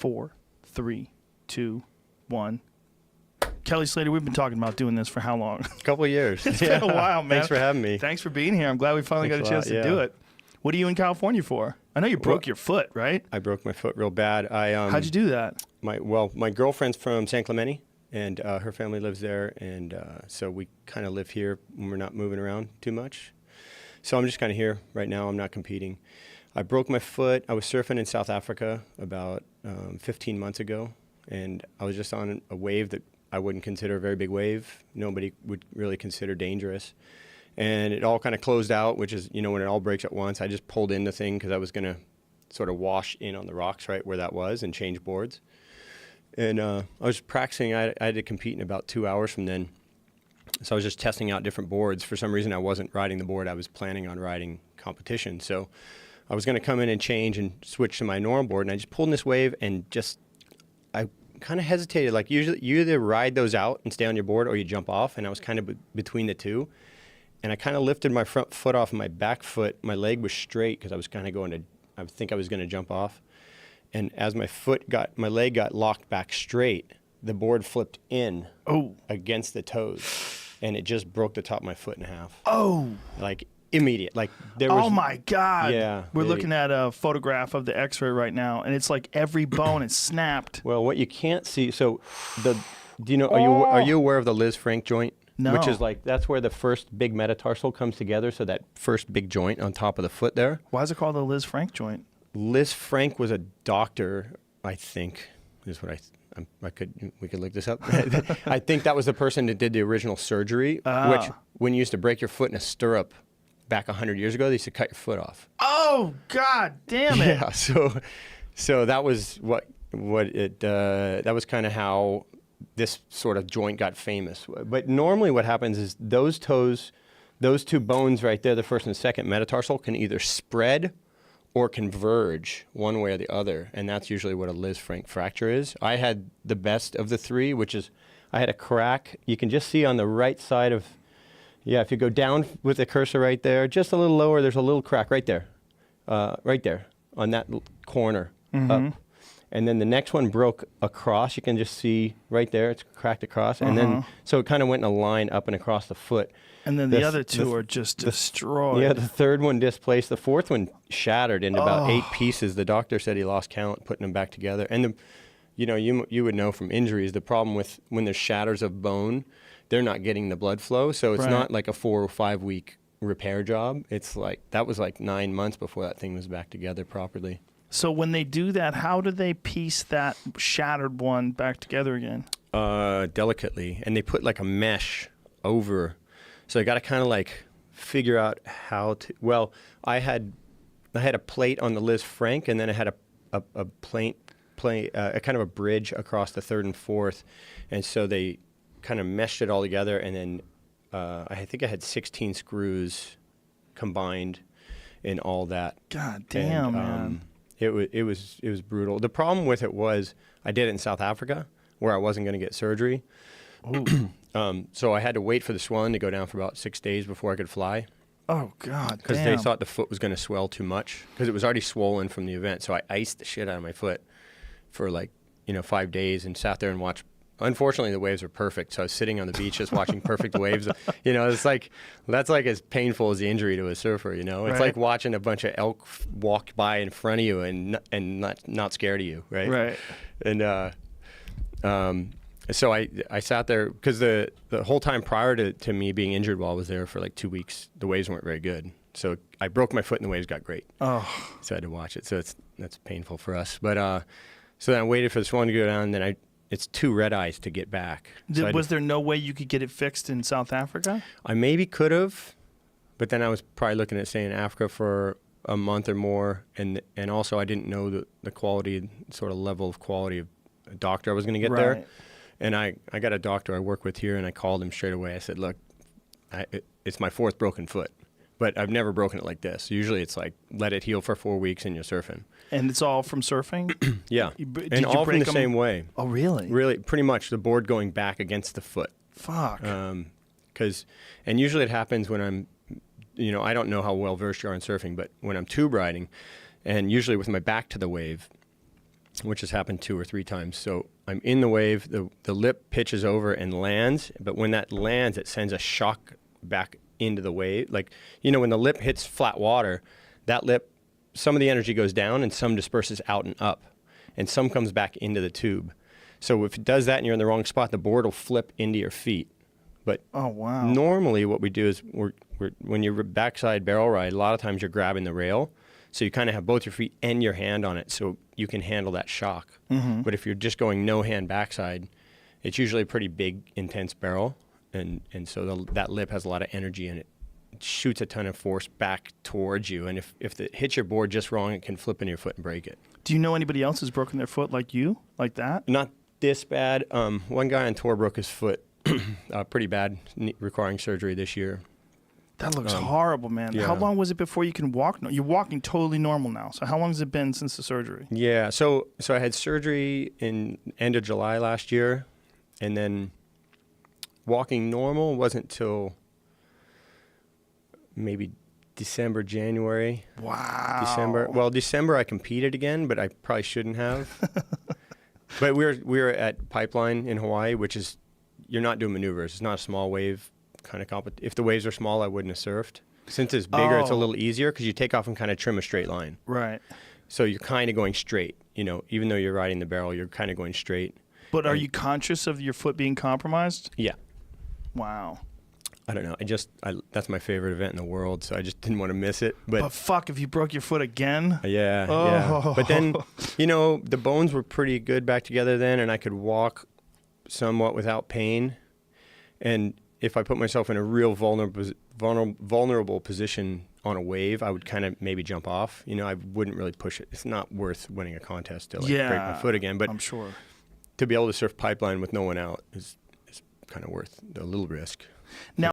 4, 3, 2, 1. Kelly Slater, we've been talking about doing this for how long? A couple of years. It's been a while, man. Thanks for having me. Thanks for being here. I'm glad we finally got a chance to yeah. do it. What are you in California for? I know you broke your foot, right? I broke my foot real bad. How'd you do that? My girlfriend's from San Clemente, and her family lives there, and so we kind of live here when we're not moving around too much. So I'm just kind of here right now. I'm not competing. I broke my foot. I was surfing in South Africa about 15 months ago, and I was just on a wave that I wouldn't consider a very big wave. Nobody would really consider dangerous. And it all kind of closed out, which is, when it all breaks at once. I just pulled in the thing because I was going to sort of wash in on the rocks right where that was and change boards. And I was practicing. I had to compete in about 2 hours from then. So I was just testing out different boards. For some reason, I wasn't riding the board I was planning on riding competition. So I was going to come in and change and switch to my normal board. And I just pulled in this wave and I kind of hesitated. Like usually you either ride those out and stay on your board or you jump off. And I was kind of between the two. And I kind of lifted my front foot off my back foot. My leg was straight because I was kind of I think I was going to jump off. And as my leg got locked back straight, the board flipped in against the toes. And it just broke the top of my foot in half. Oh. Like immediate. Like there was. Oh my God. Yeah. We're looking at a photograph of the X-ray right now, and it's like every bone is snapped. Well, what you can't see. So are you aware of the Liz Frank joint? No. Which is that's where the first big metatarsal comes together. So that first big joint on top of the foot there. Why is it called the Liz Frank joint? Liz Frank was a doctor, I think, is what we could look this up. I think that was the person that did the original surgery, which when you used to break your foot in a stirrup back 100 years ago, they used to cut your foot off. Oh, God damn it. Yeah, so that was that was kind of how this sort of joint got famous. But normally what happens is those two bones right there, the first and second metatarsal, can either spread or converge one way or the other, and that's usually what a Liz Frank fracture is. I had the best of the three, which is I had a crack. You can just see on the right side of, if you go down with the cursor right there, just a little lower, there's a little crack right there on that corner up. And then the next one broke across. You can just see right there, it's cracked across. And then, so it kind of went in a line up and across the foot. And then the other two are just destroyed. Yeah, the third one displaced. The fourth one shattered into about 8 pieces. The doctor said he lost count putting them back together. And you would know from injuries, the problem with when there's shatters of bone, they're not getting the blood flow. So it's not like a 4 or 5 week repair job. It's that was 9 months before that thing was back together properly. So when they do that, how do they piece that shattered one back together again? Delicately. And they put a mesh over. So I got to kind of figure out how to. Well, I had a plate on the Liz Frank, and then I had a plate, a kind of a bridge across the third and fourth, and so they kind of meshed it all together. And then I think I had 16 screws combined in all that. God damn, man. It was brutal. The problem with it was I did it in South Africa where I wasn't going to get surgery. So I had to wait for the swelling to go down for about 6 days before I could fly. Oh, God, because they thought the foot was going to swell too much because it was already swollen from the event. So I iced the shit out of my foot for 5 days and sat there and watched. Unfortunately, the waves were perfect. So I was sitting on the beach just watching perfect waves. It's that's as painful as the injury to a surfer. It's like watching a bunch of elk walk by in front of you and not scared of you, right? Right. And so I sat there because the whole time prior to me being injured while I was there for 2 weeks, the waves weren't very good. So I broke my foot and the waves got great. Oh. So I had to watch it. So that's painful for us. But so then I waited for the swelling to go down. And then it's 2 red eyes to get back. Was there no way you could get it fixed in South Africa? I maybe could have, but then I was probably looking at staying in Africa for a month or more. And also I didn't know the quality, sort of level of quality of a doctor I was going to get there. And I got a doctor I work with here, and I called him straight away. I said, look, it's my 4th broken foot, but I've never broken it like this. Usually it's let it heal for 4 weeks and you're surfing. And it's all from surfing? Yeah. And all from the same way. Oh, really? Really, pretty much the board going back against the foot. Fuck. And usually it happens when I'm, I don't know how well versed you are in surfing, but when I'm tube riding, and usually with my back to the wave, which has happened 2 or 3 times. So I'm in the wave, the lip pitches over and lands, but when that lands, it sends a shock back into the wave. Like, you know, when the lip hits flat water, that lip, some of the energy goes down and some disperses out and up, and some comes back into the tube. So if it does that and you're in the wrong spot, the board will flip into your feet. But Oh, wow. normally what we do is when you're backside barrel ride, a lot of times you're grabbing the rail. So you kind of have both your feet and your hand on it so you can handle that shock. Mm-hmm. But if you're just going no hand backside, it's usually a pretty big, intense barrel. And so that lip has a lot of energy in it. It shoots a ton of force back towards you. And if it hits your board just wrong, it can flip into your foot and break it. Do you know anybody else who's broken their foot like you, like that? Not this bad. One guy on tour broke his foot pretty bad, requiring surgery this year. That looks horrible, man. yeah. How long was it before you can walk? No, you're walking totally normal now. So how long has it been since the surgery? Yeah, so I had surgery in end of July last year, and then walking normal wasn't till maybe December, January. Wow. December. Well, December I competed again, but I probably shouldn't have. But we were at Pipeline in Hawaii, which is, you're not doing maneuvers. It's not a small wave kind of competition. If the waves are small, I wouldn't have surfed. Since it's bigger, it's a little easier because you take off and kind of trim a straight line. Right. So you're kind of going straight. You know, even though you're riding the barrel, you're kind of going straight. But are you conscious of your foot being compromised? Yeah. Wow. I don't know. That's my favorite event in the world, so I just didn't want to miss it. But fuck, if you broke your foot again? Yeah, Oh. yeah. But then, you know, the bones were pretty good back together then, and I could walk somewhat without pain. And if I put myself in a real vulnerable position on a wave, I would kind of maybe jump off. You know, I wouldn't really push it. It's not worth winning a contest to break my foot again. But I'm sure. to be able to surf Pipeline with no one out is kind of worth a little risk. Now,